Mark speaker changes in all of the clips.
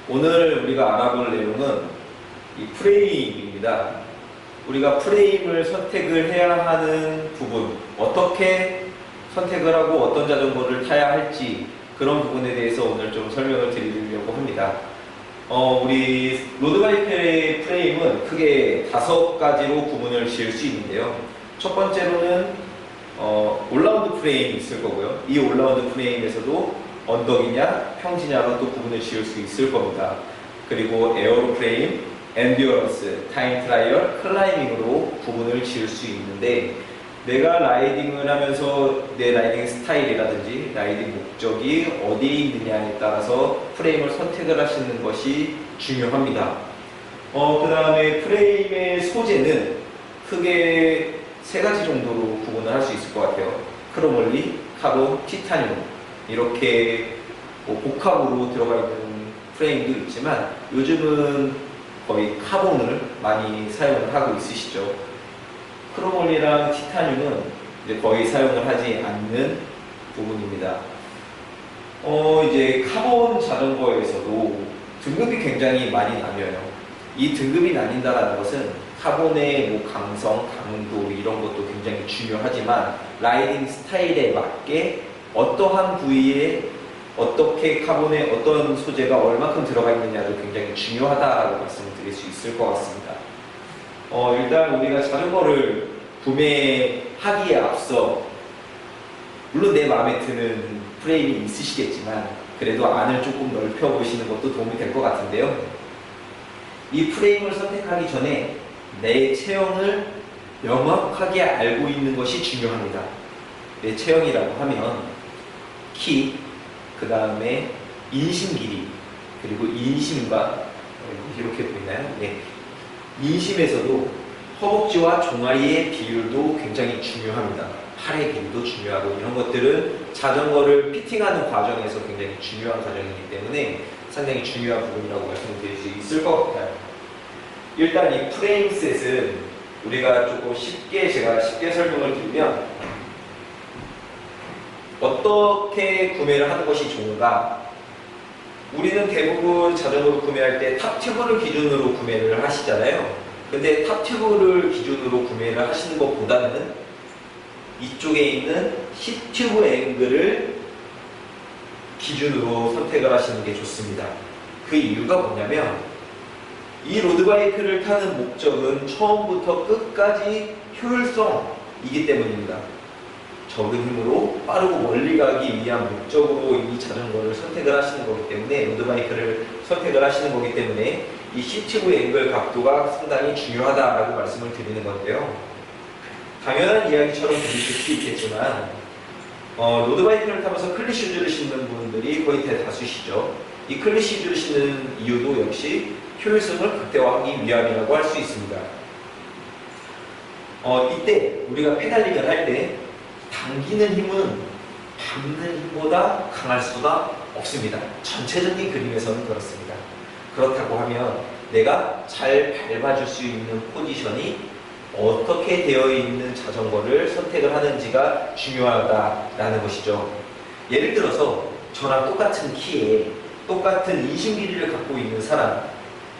Speaker 1: 오늘 우리가 알아볼 내용은 이 프레임입니다. 우리가 프레임을 선택을 해야 하는 부분, 어떻게 선택을 하고 어떤 자전거를 타야 할지 그런 부분에 대해서 오늘 좀 설명을 드리려고 합니다. 우리 로드바이크의 프레임은 크게 5가지로 구분을 지을 수 있는데요. 첫 번째로는 올라운드 프레임이 있을 거고요. 이 올라운드 프레임에서도 언덕이냐 평지냐로 또 구분을 지을 수 있을 겁니다. 그리고 에어로 프레임, 엔듀어런스, 타임 트라이얼, 클라이밍으로 구분을 지을 수 있는데, 내가 라이딩을 하면서 내 라이딩 스타일이라든지 라이딩 목적이 어디에 있느냐에 따라서 프레임을 선택을 하시는 것이 중요합니다. 그 다음에 프레임의 소재는 크게 3가지 정도로 구분을 할 수 있을 것 같아요. 크로몰리, 카본, 티타늄, 이렇게 복합으로 들어가 있는 프레임도 있지만 요즘은 거의 카본을 많이 사용을 하고 있으시죠. 크로몰리랑 티타늄은 이제 거의 사용을 하지 않는 부분입니다. 이제 카본 자전거에서도 등급이 굉장히 많이 나뉘어요. 이 등급이 나뉜다는 것은 카본의 강성, 강도 이런 것도 굉장히 중요하지만 라이딩 스타일에 맞게 어떠한 부위에 어떻게 카본의 어떤 소재가 얼마큼 들어가 있느냐도 굉장히 중요하다라고 말씀을 드릴 수 있을 것 같습니다. 일단 우리가 자전거를 구매하기에 앞서 물론 내 마음에 드는 프레임이 있으시겠지만 그래도 안을 조금 넓혀 보시는 것도 도움이 될 것 같은데요. 이 프레임을 선택하기 전에 내 체형을 명확하게 알고 있는 것이 중요합니다. 내 체형이라고 하면 키, 그 다음에 인심 길이, 그리고 인심과 이렇게 보이나요? 네. 인심에서도 허벅지와 종아리의 비율도 굉장히 중요합니다. 팔의 길이도 중요하고 이런 것들은 자전거를 피팅하는 과정에서 굉장히 중요한 과정이기 때문에 상당히 중요한 부분이라고 말씀드릴 수 있을 것 같아요. 일단 이 프레임 셋은 우리가 조금 제가 쉽게 설명을 드리면 어떻게 구매를 하는 것이 좋은가? 우리는 대부분 자전거를 구매할 때 탑튜브를 기준으로 구매를 하시잖아요. 근데 탑튜브를 기준으로 구매를 하시는 것보다는 이쪽에 있는 C튜브 앵글을 기준으로 선택을 하시는 게 좋습니다. 그 이유가 뭐냐면 이 로드바이크를 타는 목적은 처음부터 끝까지 효율성이기 때문입니다. 적은 힘으로 빠르고 멀리 가기 위한 목적으로 이 자전거를 선택을 하시는 거기 때문에, 로드바이크를 선택을 하시는 거기 때문에 이 C튜브 앵글 각도가 상당히 중요하다라고 말씀을 드리는 건데요. 당연한 이야기처럼 들리실 수 있겠지만 로드바이크를 타면서 클릿슈즈를 신는 분들이 거의 대다수시죠. 이 클릿슈즈를 신는 이유도 역시 효율성을 극대화하기 위함이라고 할 수 있습니다. 이때 우리가 페달링을 할 때 당기는 힘은 밟는 힘보다 강할 수가 없습니다. 전체적인 그림에서는 그렇습니다. 그렇다고 하면 내가 잘 밟아줄 수 있는 포지션이 어떻게 되어 있는 자전거를 선택을 하는지가 중요하다라는 것이죠. 예를 들어서 저랑 똑같은 키에 똑같은 인심 길이를 갖고 있는 사람,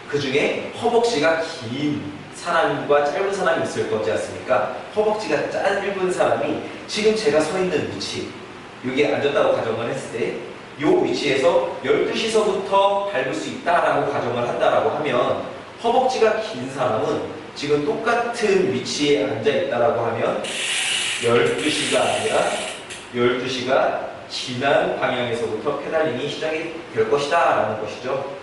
Speaker 1: 그 중에 허벅지가 긴 사람과 짧은 사람이 있을 거지 않습니까? 허벅지가 짧은 사람이 지금 제가 서 있는 위치, 여기에 앉았다고 가정을 했을 때 이 위치에서 12시서부터 밟을 수 있다라고 가정을 한다라고 하면, 허벅지가 긴 사람은 지금 똑같은 위치에 앉아 있다라고 하면 12시가 아니라 12시가 지난 방향에서부터 페달링이 시작이 될 것이다 라는 것이죠.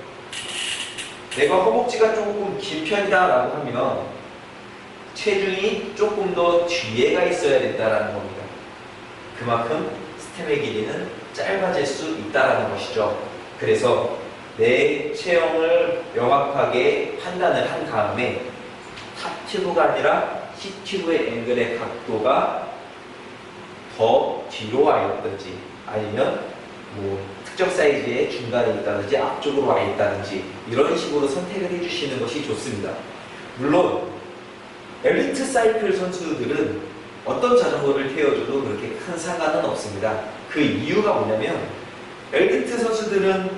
Speaker 1: 내가 허벅지가 조금 긴 편이다라고 하면 체중이 조금 더 뒤에 가 있어야 된다라는 겁니다. 그만큼 스템의 길이는 짧아질 수 있다라는 것이죠. 그래서 내 체형을 명확하게 판단을 한 다음에 탑튜브가 아니라 C튜브의 앵글의 각도가 더 뒤로 와 있다든지 아니면 특정 사이즈의 중간에 있다든지 앞쪽으로 와 있다든지 이런 식으로 선택을 해주시는 것이 좋습니다. 물론 엘리트 사이클 선수들은 어떤 자전거를 태워줘도 그렇게 큰 상관은 없습니다. 그 이유가 뭐냐면 엘리트 선수들은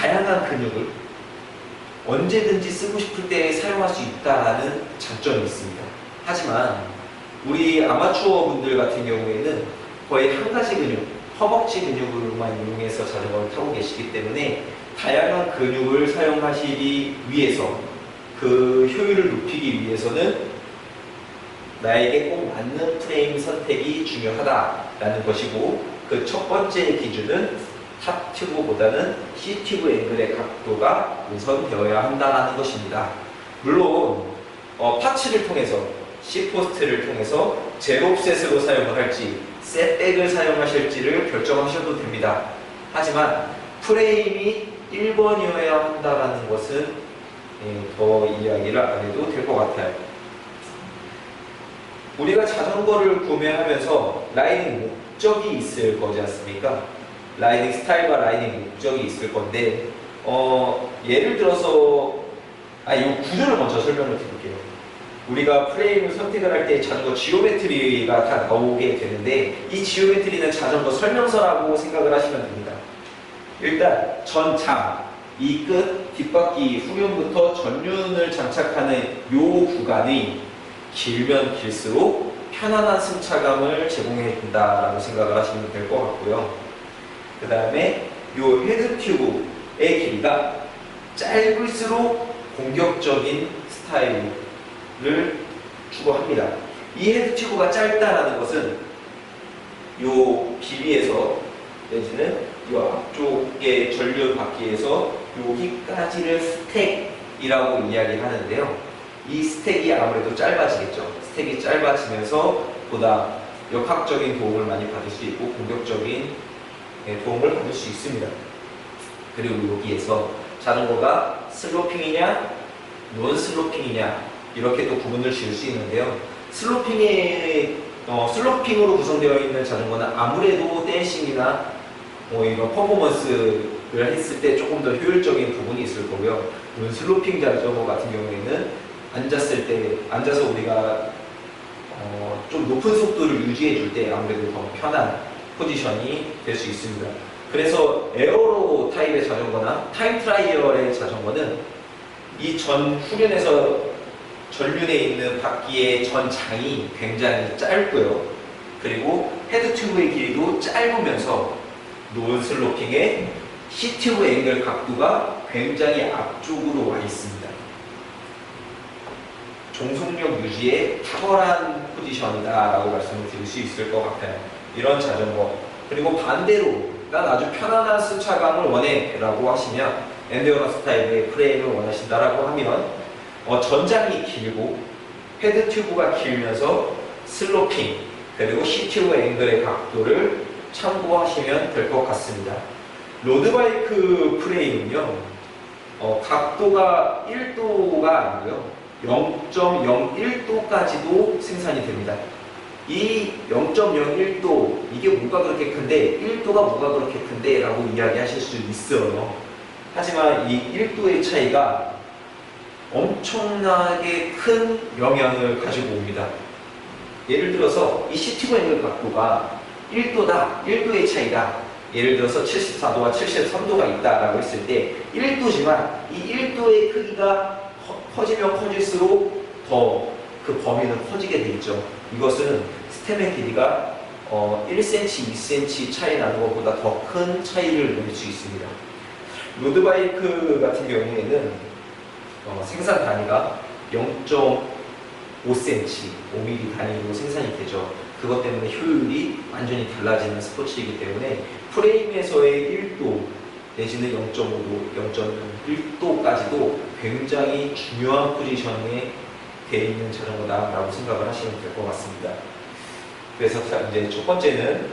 Speaker 1: 다양한 근육을 언제든지 쓰고 싶을 때 사용할 수 있다는 장점이 있습니다. 하지만 우리 아마추어 분들 같은 경우에는 거의 한 가지 근육, 허벅지 근육으로만 이용해서 자전거를 타고 계시기 때문에 다양한 근육을 사용하시기 위해서 그 효율을 높이기 위해서는 나에게 꼭 맞는 프레임 선택이 중요하다라는 것이고, 그 첫 번째 기준은 탑 튜브보다는 C 튜브 앵글의 각도가 우선되어야 한다는 것입니다. 물론 파츠를 통해서 C 포스트를 통해서 제로셋으로 사용을 할지 셋백을 사용하실지를 결정하셔도 됩니다. 하지만 프레임이 1번이어야 한다는 것은 더 이야기를 안 해도 될 것 같아요. 우리가 자전거를 구매하면서 라이딩 목적이 있을 거지 않습니까? 라이딩 스타일과 라이딩 목적이 있을 건데 예를 들어서 이 구조를 먼저 설명을 드릴게요. 우리가 프레임을 선택을 할 때 자전거 지오메트리가 다 나오게 되는데, 이 지오메트리는 자전거 설명서라고 생각을 하시면 됩니다. 일단 전장, 이 끝, 뒷바퀴, 후륜부터 전륜을 장착하는 이 구간이 길면 길수록 편안한 승차감을 제공해 준다라고 생각을 하시면 될 것 같고요. 그 다음에 이 헤드 튜브의 길이가 짧을수록 공격적인 스타일을 추구합니다. 이 헤드 튜브가 짧다라는 것은 이 비비에서 내지는 이 앞쪽의 전륜 바퀴에서 여기까지를 스택이라고 이야기하는데요. 이 스택이 아무래도 짧아지겠죠. 스택이 짧아지면서 보다 역학적인 도움을 많이 받을 수 있고 공격적인 도움을 받을 수 있습니다. 그리고 여기에서 자전거가 슬로핑이냐 논 슬로핑이냐 이렇게 또 구분을 지을 수 있는데요. 슬로핑으로 구성되어 있는 자전거는 아무래도 댄싱이나 이런 퍼포먼스를 했을 때 조금 더 효율적인 부분이 있을 거고요. 논 슬로핑 자전거 같은 경우에는 앉아서 우리가 좀 높은 속도를 유지해 줄 때 아무래도 더 편한 포지션이 될 수 있습니다. 그래서 에어로 타입의 자전거나 타임 트라이얼의 자전거는 이 전 후륜에서 전륜에 있는 바퀴의 전장이 굉장히 짧고요. 그리고 헤드 튜브의 길이도 짧으면서 논 슬로핑의 C 튜브 앵글 각도가 굉장히 앞쪽으로 와 있습니다. 종속력 유지에 탁월한 포지션이다라고 말씀을 드릴 수 있을 것 같아요. 이런 자전거. 그리고 반대로 난 아주 편안한 승차감을 원해 라고 하시면, 엔드어런스 타입의 프레임을 원하신다라고 하면 전장이 길고 헤드 튜브가 길면서 슬로핑 그리고 C 튜브 앵글의 각도를 참고하시면 될 것 같습니다. 로드바이크 프레임은요, 각도가 1도가 아니고요 0.01도까지도 생산이 됩니다. 이 0.01도, 이게 뭐가 그렇게 큰데, 1도가 뭐가 그렇게 큰데 라고 이야기하실 수 있어요. 하지만 이 1도의 차이가 엄청나게 큰 영향을 가지고 옵니다. 예를 들어서 이 C 튜브 앵글 각도가 1도다, 1도의 차이다. 예를 들어서 74도와 73도가 있다라고 했을 때 1도지만 이 1도의 크기가 커지면 커질수록 더 그 범위는 커지게 되겠죠. 이것은 스템의 길이가 1cm, 2cm 차이 나는 것보다 더 큰 차이를 낼 수 있습니다. 로드바이크 같은 경우에는 생산 단위가 0.5cm, 5mm 단위로 생산이 되죠. 그것 때문에 효율이 완전히 달라지는 스포츠이기 때문에 프레임에서의 1도 내지는 0.5도, 0.1도까지도 굉장히 중요한 포지션에 되어 있는 자전거다라고 생각을 하시면 될 것 같습니다. 그래서 이제 첫 번째는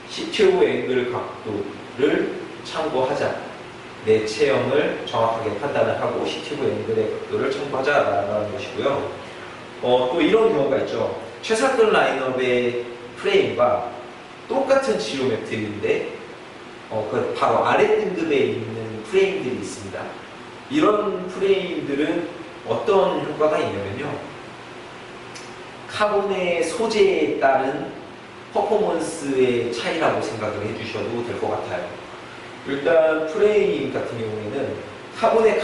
Speaker 1: C 튜브 앵글 각도를 참고하자. 내 체형을 정확하게 판단을 하고 C 튜브 앵글의 각도를 참고하자라는 것이고요. 또 이런 경우가 있죠. 최상급 라인업의 프레임과 똑같은 지오메트리인데 그 바로 아래 등급에 있는 프레임들이 있습니다. 이런 프레임들은 어떤 효과가 있냐면요, 카본의 소재에 따른 퍼포먼스의 차이라고 생각을 해주셔도 될 것 같아요. 일단 프레임 같은 경우에는 카본의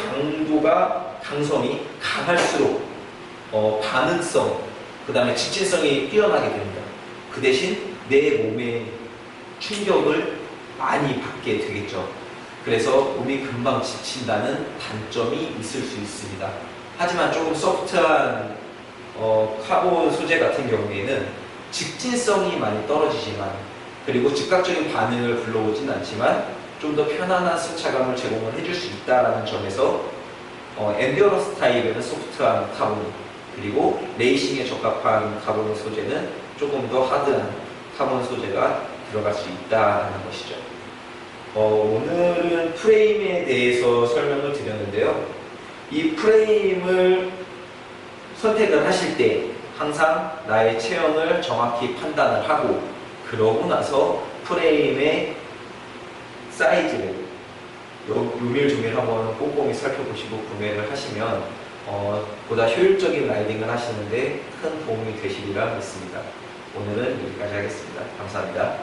Speaker 1: 강성이 강할수록 반응성, 그 다음에 직진성이 뛰어나게 됩니다. 그 대신 내 몸에 충격을 많이 받게 되겠죠. 그래서 몸이 금방 지친다는 단점이 있을 수 있습니다. 하지만 조금 소프트한 카본 소재 같은 경우에는 직진성이 많이 떨어지지만, 그리고 즉각적인 반응을 불러오진 않지만 좀 더 편안한 승차감을 제공을 해줄 수 있다는 점에서 엔듀어런스 타입에는 소프트한 카본, 그리고 레이싱에 적합한 카본 소재는 조금 더 하드한 카본 소재가 들어갈 수 있다는 것이죠. 오늘은 프레임에 대해서 설명을 드렸는데요. 이 프레임을 선택을 하실 때 항상 나의 체형을 정확히 판단을 하고, 그러고 나서 프레임의 사이즈를 요밀조밀 한번 꼼꼼히 살펴보시고 구매를 하시면 보다 효율적인 라이딩을 하시는데 큰 도움이 되시리라 믿습니다. 오늘은 여기까지 하겠습니다. 감사합니다.